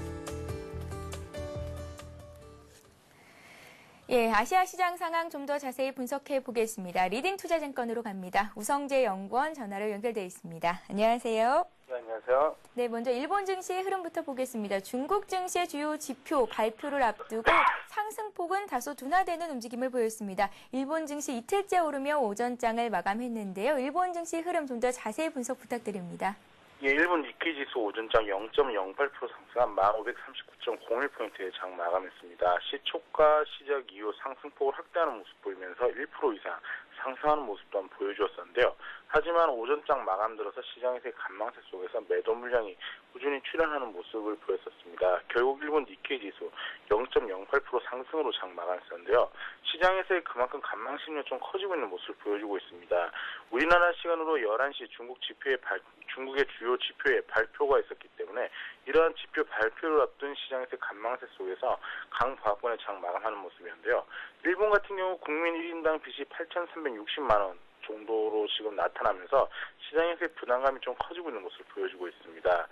예, 아시아 시장 상황 좀 더 자세히 분석해 보겠습니다. 리딩 투자증권으로 갑니다. 우성재 연구원 전화로 연결돼 있습니다. 안녕하세요. 네, 안녕하세요. 네, 먼저 일본 증시의 흐름부터 보겠습니다. 중국 증시의 주요 지표 발표를 앞두고 상승폭은 다소 둔화되는 움직임을 보였습니다. 일본 증시 이틀째 오르며 오전장을 마감했는데요. 일본 증시 흐름 좀 더 자세히 분석 부탁드립니다. 예, 일본 니케이 지수 오전장 0.08% 상승한 1,539.01포인트의 장 마감했습니다. 시초가 시작 이후 상승폭을 확대하는 모습 보이면서 1% 이상 상승하는 모습도 한번 보여주었었는데요. 하지만 오전장 마감 들어서 시장에서의 관망세 속에서 매도 물량이 꾸준히 출현하는 모습을 보였었습니다. 결국 일본 니케이 지수 0.08% 상승으로 장 마감했었는데요. 시장에서의 그만큼 관망 심리가 좀 커지고 있는 모습을 보여주고 있습니다. 우리나라 시간으로 11시 중국의 주요 지표의 발표가 있었기 때문에 이러한 지표 발표를 앞둔 시장에서의 관망세 속에서 강보합권의 장 마감하는 모습이었는데요. 일본 같은 경우 국민 1인당 빚이 8,360만 원 정도로 지금 나타나면서 시장에서의 부담감이 좀 커지고 있는 것을 보여주고 있습니다.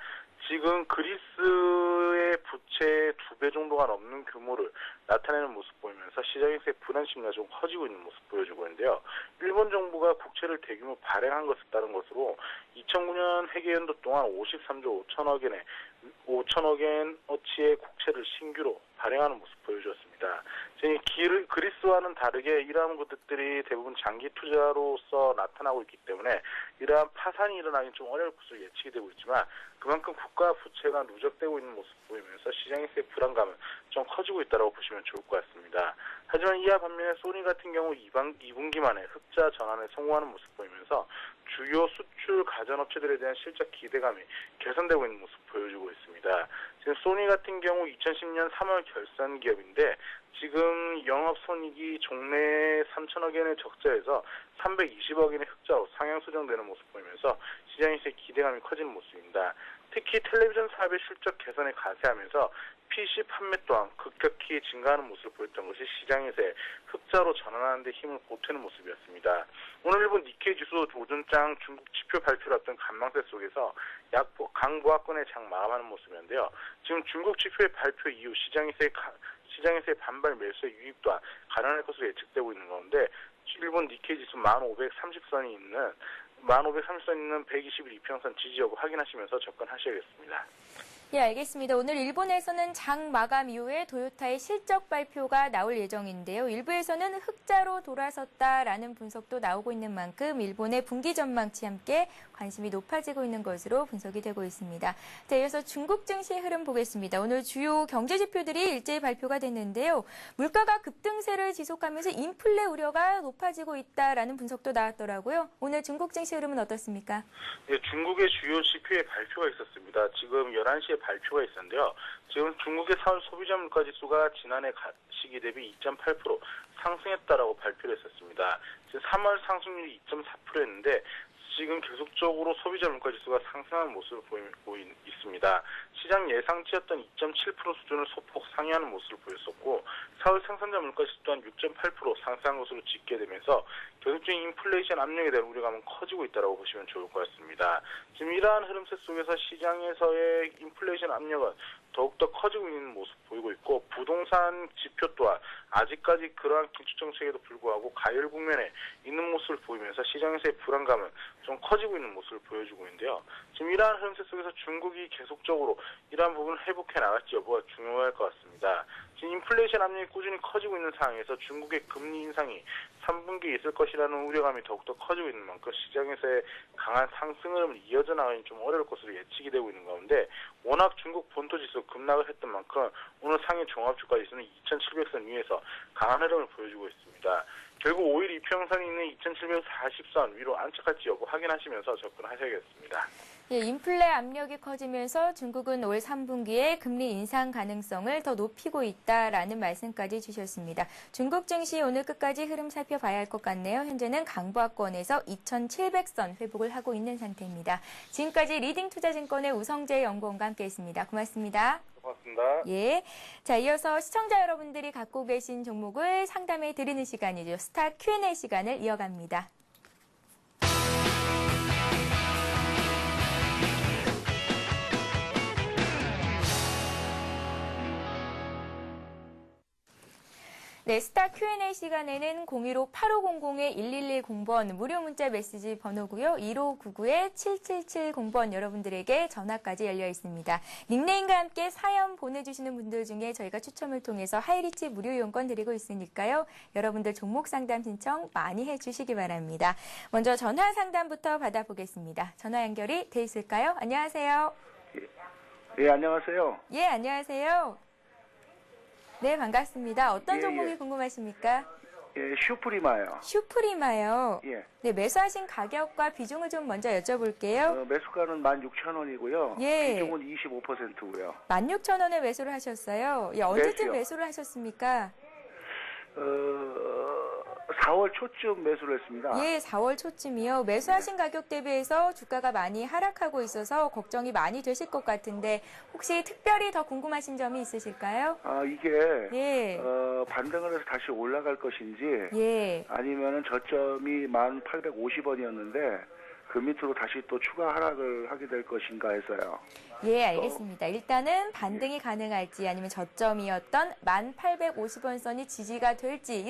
지금 그리스의 부채의 2배 정도가 넘는 규모를 나타내는 모습 보이면서 시장에서의 불안 심리가 좀 커지고 있는 모습 보여주고 있는데요. 일본 정부가 국채를 대규모 발행한 것에 따른 것으로 2009년 회계연도 동안 53조 5천억 엔어치의 국채를 신규로 발행하는 모습 보여주었습니다. 그리스와는 다르게 이러한 것들이 대부분 장기 투자로서 나타나고 있기 때문에 이러한 파산이 일어나긴 좀 어려울 것으로 예측이 되고 있지만 그만큼 국가 부채가 누적되고 있는 모습 보이면서 시장에서의 불안감은 좀 커지고 있다고 보시면 좋을 것 같습니다. 하지만 이와 반면에 소니 같은 경우 2분기 만에 흑자 전환에 성공하는 모습 보이면서 주요 수출 가전업체들에 대한 실적 기대감이 개선되고 있는 모습 보여주고 있습니다. 지금 소니 같은 경우 2010년 3월 결산 기업인데 지금 영업손익이 종래 3천억 엔의 적자에서 320억 엔의 흑자로 상향 수정되는 모습 보이면서 시장에서의 기대감이 커지는 모습입니다. 특히 텔레비전 사업의 실적 개선에 가세하면서 PC 판매 또한 급격히 증가하는 모습을 보였던 것이 시장에서의 흑자로 전환하는 데 힘을 보태는 모습이었습니다. 오늘 일본 니케이 지수 오전장 중국 지표 발표를 앞둔 관망세 속에서 강보합권의 장 마감하는 모습이었는데요. 지금 중국 지표의 발표 이후 시장에서의 반발 매수의 유입 또한 가능할 것으로 예측되고 있는 가운데 일본 니케이 지수 1530선이 있는 121일 이평선 지지 여부 확인하시면서 접근하셔야겠습니다. 예, 알겠습니다. 오늘 일본에서는 장 마감 이후에 도요타의 실적 발표가 나올 예정인데요. 일부에서는 흑자로 돌아섰다라는 분석도 나오고 있는 만큼 일본의 분기 전망치 함께 관심이 높아지고 있는 것으로 분석이 되고 있습니다. 자, 이어서 중국 증시의 흐름 보겠습니다. 오늘 주요 경제 지표들이 일제히 발표가 됐는데요. 물가가 급등세를 지속하면서 인플레 우려가 높아지고 있다라는 분석도 나왔더라고요. 오늘 중국 증시 흐름은 어떻습니까? 네, 중국의 주요 지표의 발표가 있었습니다. 지금 11시에 발표가 있었는데요. 지금 중국의 4월 소비자 물가 지수가 지난해 시기 대비 2.8% 상승했다라고 발표를 했었습니다. 지금 3월 상승률이 2.4%였는데 지금 계속적으로 소비자 물가 지수가 상승하는 모습을 보이고 있습니다. 시장 예상치였던 2.7% 수준을 소폭 상회하는 모습을 보였었고 4월 생산자 물가 지수 또한 6.8% 상승한 것으로 집계되면서 계속적인 인플레이션 압력에 대한 우려감은 커지고 있다고 보시면 좋을 것 같습니다. 지금 이러한 흐름세 속에서 시장에서의 인플레이션 압력은 더욱더 커지고 있는 모습 보이고 있고 부동산 지표 또한 아직까지 그러한 긴축정책에도 불구하고 가열 국면에 있는 모습을 보이면서 시장에서의 불안감은 좀 커지고 있는 모습을 보여주고 있는데요. 지금 이러한 흐름세 속에서 중국이 계속적으로 이러한 부분을 회복해 나갈지 여부가 중요할 것 같습니다. 지금 인플레이션 압력이 꾸준히 커지고 있는 상황에서 중국의 금리 인상이 3분기에 있을 것이라는 우려감이 더욱더 커지고 있는 만큼 시장에서의 강한 상승 흐름을 이어져 나가기 좀 어려울 것으로 예측이 되고 있는 가운데 워낙 중국 본토지수 급락을 했던 만큼 오늘 상해 종합주가 지수는 2700선 위에서 강한 흐름을 보여주고 있습니다. 결국 5일 이평선이 있는 2740선 위로 안착할지 여부 확인하시면서 접근하셔야겠습니다. 예, 인플레 압력이 커지면서 중국은 올 3분기에 금리 인상 가능성을 더 높이고 있다라는 말씀까지 주셨습니다. 중국 증시 오늘 끝까지 흐름 살펴봐야 할 것 같네요. 현재는 강보합권에서 2700선 회복을 하고 있는 상태입니다. 지금까지 리딩투자증권의 우성재 연구원과 함께했습니다. 고맙습니다. 고맙습니다. 예. 자, 이어서 시청자 여러분들이 갖고 계신 종목을 상담해 드리는 시간이죠. 스타 Q&A 시간을 이어갑니다. 네, 스타 Q&A 시간에는 015-8500-1110번 무료 문자 메시지 번호고요. 1599-7770번 여러분들에게 전화까지 열려 있습니다. 닉네임과 함께 사연 보내주시는 분들 중에 저희가 추첨을 통해서 하이리치 무료 이용권 드리고 있으니까요. 여러분들 종목 상담 신청 많이 해주시기 바랍니다. 먼저 전화 상담부터 받아보겠습니다. 전화 연결이 돼 있을까요? 안녕하세요. 예, 안녕하세요. 예, 안녕하세요. 네, 반갑습니다. 어떤 예, 종목이 예. 궁금하십니까? 예, 슈프리마요. 슈프리마요. 예. 네, 매수하신 가격과 비중을 좀 먼저 여쭤볼게요. 매수가는 16,000원이고요. 예. 비중은 25%고요. 16,000원에 매수를 하셨어요. 예, 언제쯤 매수요. 매수를 하셨습니까? 4월 초쯤 매수를 했습니다. 예, 4월 초쯤이요. 매수하신 가격 대비해서 주가가 많이 하락하고 있어서 걱정이 많이 되실 것 같은데 혹시 특별히 더 궁금하신 점이 있으실까요? 이게 예. 반등을 해서 다시 올라갈 것인지 예. 아니면은 저점이 1,850원이었는데 그 밑으로 다시 또 추가 하락을 하게 될 것인가 해서요. 예, 알겠습니다. 일단은 반등이 가능할지 아니면 저점이었던 1,850원 선이 지지가 될지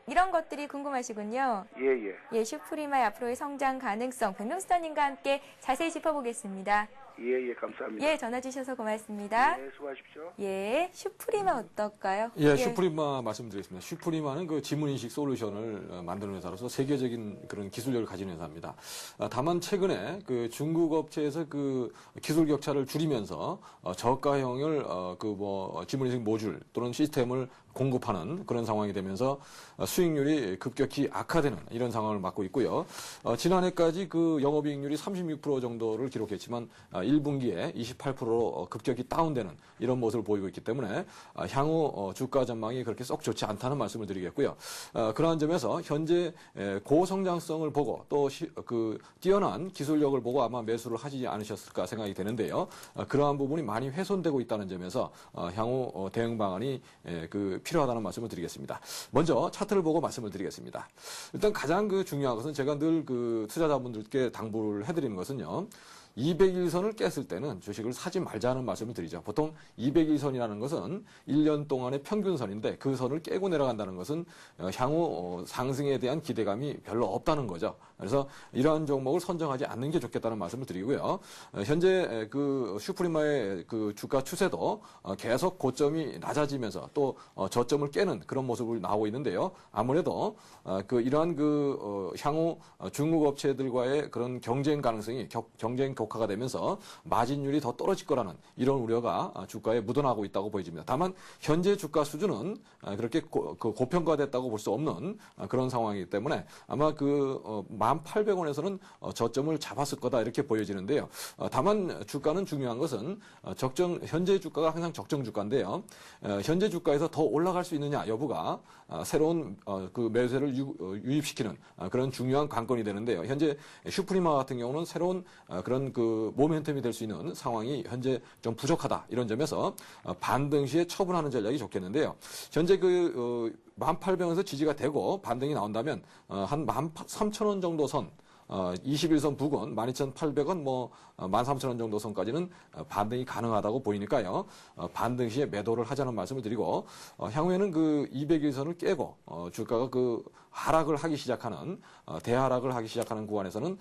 이런 것들이 궁금하시군요. 예. 예, 슈프리마의 앞으로의 성장 가능성 백명수사님과 함께 자세히 짚어보겠습니다. 예, 감사합니다. 예, 전화 주셔서 고맙습니다. 네, 수고하십시오. 예, 슈프리마 어떨까요? 예, 슈프리마 말씀드리겠습니다. 슈프리마는 그 지문인식 솔루션을 만드는 회사로서 세계적인 그런 기술력을 가진 회사입니다. 다만 최근에 그 중국 업체에서 그 기술 격차를 줄이면서 저가형을 지문인식 모듈 또는 시스템을 공급하는 그런 상황이 되면서 수익률이 급격히 악화되는 이런 상황을 맞고 있고요. 지난해까지 그 영업이익률이 36% 정도를 기록했지만 1분기에 28%로 급격히 다운되는 이런 모습을 보이고 있기 때문에 향후 주가 전망이 그렇게 썩 좋지 않다는 말씀을 드리겠고요. 그러한 점에서 현재 고성장성을 보고 또 그 뛰어난 기술력을 보고 아마 매수를 하지 않으셨을까 생각이 되는데요. 그러한 부분이 많이 훼손되고 있다는 점에서 향후 대응 방안이 필요하다는 말씀을 드리겠습니다. 먼저 차트를 보고 말씀을 드리겠습니다. 일단 가장 중요한 것은 제가 늘 그 투자자분들께 당부를 해드리는 것은요. 200일선을 깼을 때는 주식을 사지 말자는 말씀을 드리죠. 보통 200일선이라는 것은 1년 동안의 평균선인데 그 선을 깨고 내려간다는 것은 향후 상승에 대한 기대감이 별로 없다는 거죠. 그래서 이러한 종목을 선정하지 않는 게 좋겠다는 말씀을 드리고요. 현재 그 슈프리마의 그 주가 추세도 계속 고점이 낮아지면서 또 저점을 깨는 그런 모습을 나오고 있는데요. 아무래도 이러한 향후 중국 업체들과의 그런 경쟁 가능성이 경쟁 효과가 되면서 마진율이 더 떨어질 거라는 이런 우려가 주가에 묻어나고 있다고 보여집니다. 다만 현재 주가 수준은 그렇게 고평가됐다고 볼 수 없는 그런 상황이기 때문에 아마 1,800원에서는 저점을 잡았을 거다 이렇게 보여지는데요. 다만 주가는 중요한 것은 현재 주가가 항상 적정 주가인데요. 현재 주가에서 더 올라갈 수 있느냐 여부가 새로운 그 매수세를 유입시키는 그런 중요한 관건이 되는데요. 현재 슈프리마 같은 경우는 새로운 그런 그 모멘텀이 될 수 있는 상황이 현재 좀 부족하다 이런 점에서 반등 시에 처분하는 전략이 좋겠는데요. 현재 1,800원에서 지지가 되고 반등이 나온다면 한 13,000원 정도 선 21선 부근 12,800원 13,000원 정도 선까지는 반등이 가능하다고 보이니까요. 반등 시에 매도를 하자는 말씀을 드리고 향후에는 200일선을 깨고 주가가 하락을 하기 시작하는 대하락을 하기 시작하는 구간에서는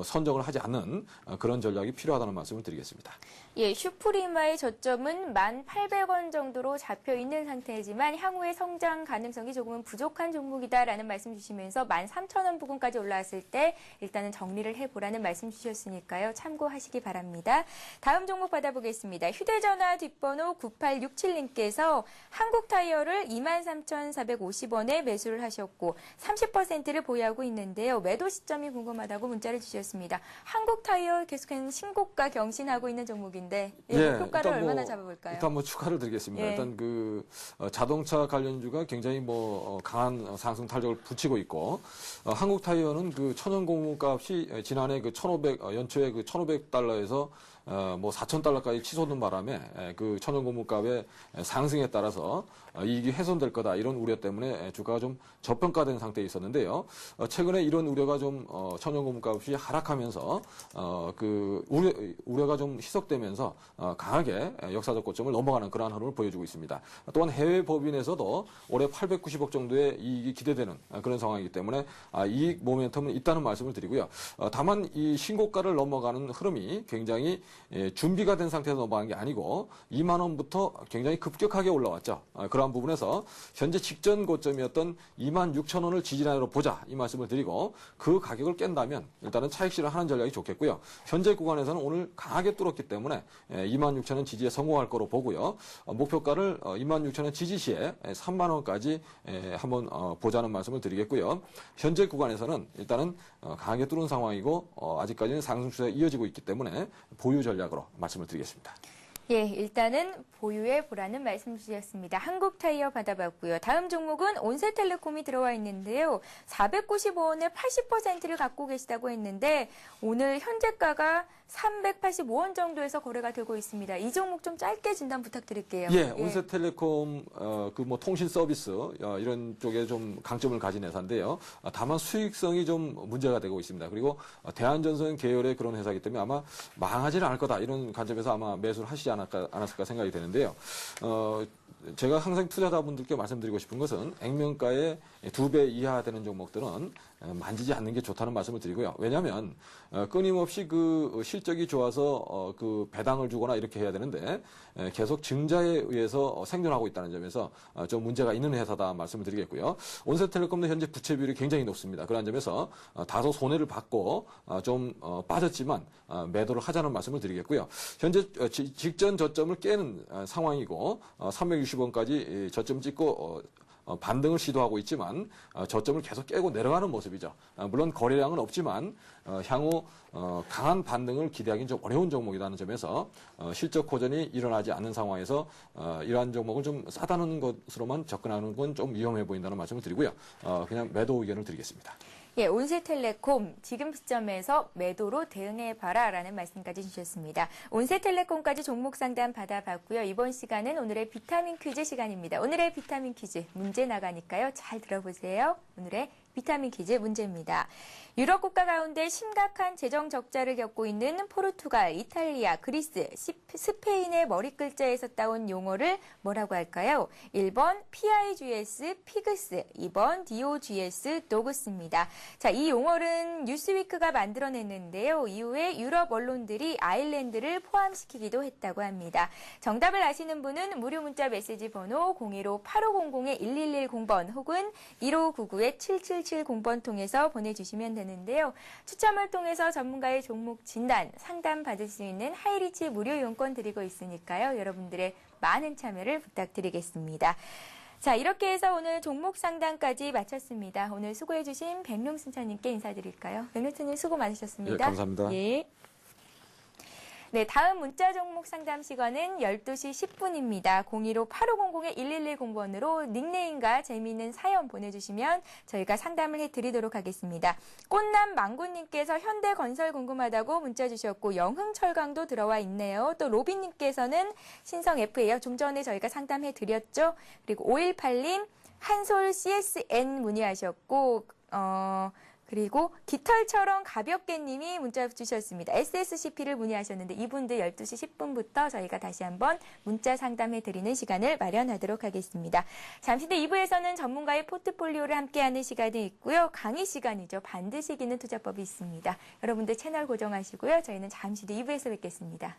선정을 하지 않는 그런 전략이 필요하다는 말씀을 드리겠습니다. 예, 슈프리마의 저점은 1,800원 정도로 잡혀 있는 상태이지만 향후의 성장 가능성이 조금은 부족한 종목이다라는 말씀 주시면서 13,000원 부근까지 올라왔을 때 일단은 정리를 해보라는 말씀 주셨으니까요. 참고하시기 바랍니다. 다음 종목 받아보겠습니다. 휴대전화 뒷번호 9867님께서 한국타이어를 23,450원에 매수를 하셨고 30%를 보유하고 있는데요. 매도 시점이 궁금하다고 문자를 주셨습니다. 한국타이어 계속해서 신고가 경신하고 있는 종목인데 목표가를 얼마나 잡아볼까요? 일단 추가를 드리겠습니다. 예. 일단 자동차 관련주가 굉장히 강한 상승 탄력을 붙이고 있고 한국타이어는 천연 고무값이 지난해 1,500 연초에 1,500달러에서 4,000달러까지 치솟는 바람에 천연 고무값의 상승에 따라서 이익이 훼손될 거다 이런 우려 때문에 주가가 좀 저평가된 상태에 있었는데요. 최근에 이런 우려가 좀 천연 고무값이 하락하면서 우려가 좀 희석되면서 강하게 역사적 고점을 넘어가는 그러한 흐름을 보여주고 있습니다. 또한 해외 법인에서도 올해 890억 정도의 이익이 기대되는 그런 상황이기 때문에 이익 모멘텀은 있다는 말씀을 드리고요. 다만 이 신고가를 넘어가는 흐름이 굉장히 준비가 된 상태에서 넘어간 게 아니고 2만 원부터 굉장히 급격하게 올라왔죠. 그러한 부분에서 현재 직전 고점이었던 26,000원을 지지라인으로 보자 이 말씀을 드리고 그 가격을 깬다면 일단은 차익 실현 하는 전략이 좋겠고요. 현재 구간에서는 오늘 강하게 뚫었기 때문에 26,000원 지지에 성공할 거로 보고요. 목표가를 26,000원 지지 시에 3만 원까지 한번 보자는 말씀을 드리겠고요. 현재 구간에서는 일단은 강하게 뚫은 상황이고 아직까지는 상승 추세가 이어지고 있기 때문에 보유 전략으로 말씀을 드리겠습니다. 예, 일단은 보유해 보라는 말씀 주셨습니다. 한국타이어 받아봤고요. 다음 종목은 온세텔레콤이 들어와 있는데요. 495원에 80%를 갖고 계시다고 했는데 오늘 현재가가 385원 정도에서 거래가 되고 있습니다. 이 종목 좀 짧게 진단 부탁드릴게요. 예, 온세텔레콤 그 뭐 통신 서비스 이런 쪽에 좀 강점을 가진 회사인데요. 다만 수익성이 좀 문제가 되고 있습니다. 그리고 대한전선 계열의 그런 회사이기 때문에 아마 망하지는 않을 거다 이런 관점에서 아마 매수를 하시지 않았을까 생각이 되는데요. 제가 항상 투자자분들께 말씀드리고 싶은 것은 액면가의 2배 이하 되는 종목들은 만지지 않는 게 좋다는 말씀을 드리고요. 왜냐하면 끊임없이 그 실적이 좋아서 그 배당을 주거나 이렇게 해야 되는데 계속 증자에 의해서 생존하고 있다는 점에서 좀 문제가 있는 회사다 말씀을 드리겠고요. 온세텔레콤도 현재 부채 비율이 굉장히 높습니다. 그런 점에서 다소 손해를 받고 좀 빠졌지만 매도를 하자는 말씀을 드리겠고요. 현재 직전 저점을 깨는 상황이고 360원까지 저점 찍고 반등을 시도하고 있지만 저점을 계속 깨고 내려가는 모습이죠. 물론 거래량은 없지만 향후 강한 반등을 기대하기는 좀 어려운 종목이라는 점에서 실적 호전이 일어나지 않는 상황에서 이러한 종목을 좀 싸다는 것으로만 접근하는 건 좀 위험해 보인다는 말씀을 드리고요. 그냥 매도 의견을 드리겠습니다. 예, 온세텔레콤 지금 시점에서 매도로 대응해봐라라는 말씀까지 주셨습니다. 온세텔레콤까지 종목 상담 받아봤고요. 이번 시간은 오늘의 비타민 퀴즈 시간입니다. 오늘의 비타민 퀴즈 문제 나가니까요. 잘 들어보세요. 오늘의 비타민 퀴즈 문제입니다. 유럽 국가 가운데 심각한 재정 적자를 겪고 있는 포르투갈, 이탈리아, 그리스, 스페인의 머리 글자에서 따온 용어를 뭐라고 할까요? 1번 PIGS, 피그스, 2번 DOGS, 도그스입니다. 자, 이 용어는 뉴스위크가 만들어냈는데요. 이후에 유럽 언론들이 아일랜드를 포함시키기도 했다고 합니다. 정답을 아시는 분은 무료 문자 메시지 번호 015-8500-1110번 혹은 1599-7770번 통해서 보내주시면 되는데요. 추첨을 통해서 전문가의 종목 진단, 상담 받을 수 있는 하이리치 무료 이용권 드리고 있으니까요. 여러분들의 많은 참여를 부탁드리겠습니다. 자, 이렇게 해서 오늘 종목 상담까지 마쳤습니다. 오늘 수고해주신 백룡순천님께 인사드릴까요? 백룡순님 수고 많으셨습니다. 예, 감사합니다. 예. 네, 다음 문자 종목 상담 시간은 12시 10분입니다. 015-8500-1110번으로 닉네임과 재미있는 사연 보내주시면 저희가 상담을 해드리도록 하겠습니다. 꽃남 망고님께서 현대건설 궁금하다고 문자 주셨고 영흥철강도 들어와 있네요. 또 로빈님께서는 신성FA요. 좀 전에 저희가 상담해드렸죠. 그리고 518님 한솔 CSN 문의하셨고 그리고 깃털처럼 가볍게 님이 문자 주셨습니다. SSCP를 문의하셨는데 이분들 12시 10분부터 저희가 다시 한번 문자 상담해드리는 시간을 마련하도록 하겠습니다. 잠시 뒤 2부에서는 전문가의 포트폴리오를 함께하는 시간이 있고요. 강의 시간이죠. 반드시 이기는 투자법이 있습니다. 여러분들 채널 고정하시고요. 저희는 잠시 뒤 2부에서 뵙겠습니다.